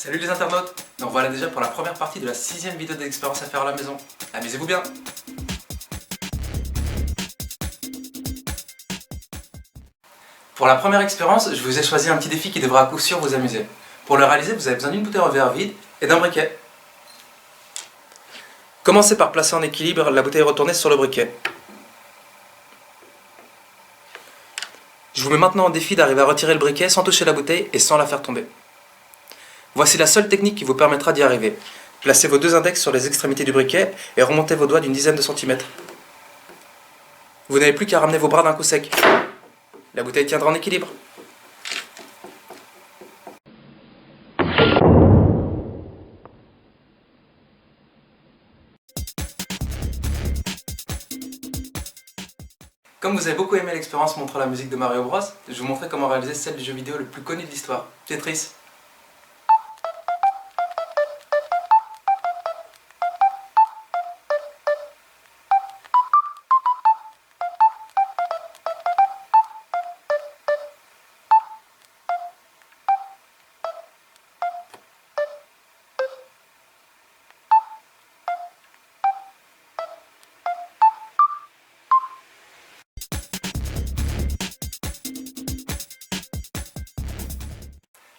Salut les internautes. Donc voilà déjà pour la première partie de la 6ème vidéo d'expérience à faire à la maison. Amusez-vous bien. Pour la première expérience, je vous ai choisi un petit défi qui devra à coup sûr vous amuser. Pour le réaliser, vous avez besoin d'une bouteille en verre vide et d'un briquet. Commencez par placer en équilibre la bouteille retournée sur le briquet. Je vous mets maintenant en défi d'arriver à retirer le briquet sans toucher la bouteille et sans la faire tomber. Voici la seule technique qui vous permettra d'y arriver. Placez vos deux index sur les extrémités du briquet et remontez vos doigts d'une dizaine de centimètres. Vous n'avez plus qu'à ramener vos bras d'un coup sec. La bouteille tiendra en équilibre. Comme vous avez beaucoup aimé l'expérience montrant la musique de Mario Bros, je vais vous montrer comment réaliser celle du jeu vidéo le plus connu de l'histoire, Tetris.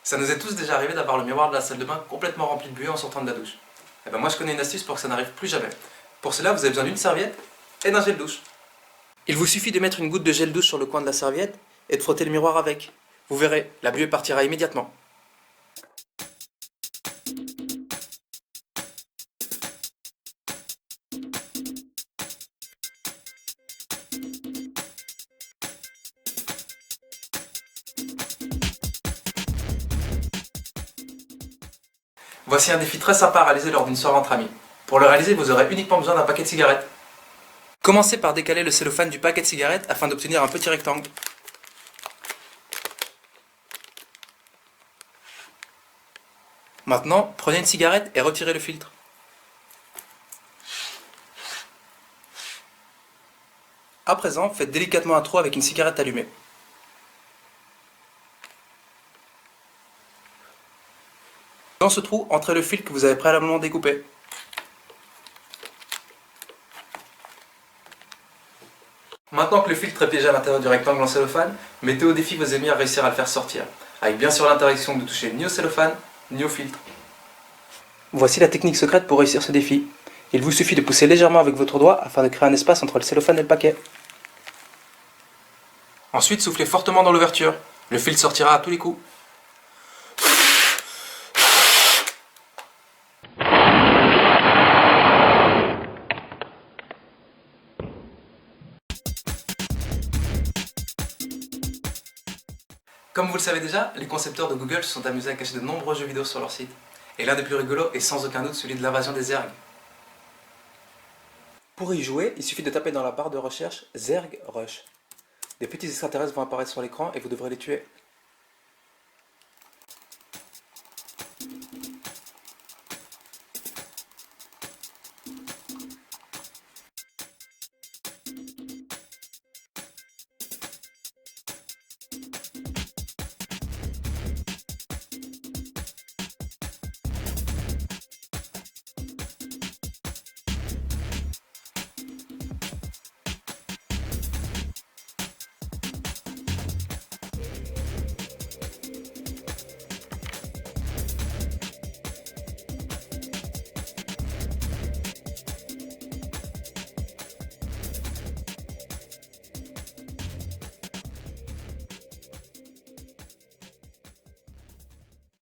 Ça nous est tous déjà arrivé d'avoir le miroir de la salle de bain complètement rempli de buée en sortant de la douche. Et ben moi je connais une astuce pour que ça n'arrive plus jamais. Pour cela vous avez besoin d'une serviette et d'un gel douche. Il vous suffit de mettre une goutte de gel douche sur le coin de la serviette et de frotter le miroir avec. Vous verrez, la buée partira immédiatement. Voici un défi très sympa à réaliser lors d'une soirée entre amis. Pour le réaliser, vous aurez uniquement besoin d'un paquet de cigarettes. Commencez par décaler le cellophane du paquet de cigarettes afin d'obtenir un petit rectangle. Maintenant, prenez une cigarette et retirez le filtre. À présent, faites délicatement un trou avec une cigarette allumée. Dans ce trou, entrez le fil que vous avez préalablement découpé. Maintenant que le filtre est piégé à l'intérieur du rectangle en cellophane, mettez au défi vos amis à réussir à le faire sortir, avec bien sûr l'interaction de toucher ni au cellophane, ni au filtre. Voici la technique secrète pour réussir ce défi. Il vous suffit de pousser légèrement avec votre doigt afin de créer un espace entre le cellophane et le paquet. Ensuite, soufflez fortement dans l'ouverture. Le filtre sortira à tous les coups. Comme vous le savez déjà, les concepteurs de Google se sont amusés à cacher de nombreux jeux vidéo sur leur site. Et l'un des plus rigolos est sans aucun doute celui de l'invasion des Zergs. Pour y jouer, il suffit de taper dans la barre de recherche Zerg Rush. Des petits extraterrestres vont apparaître sur l'écran et vous devrez les tuer.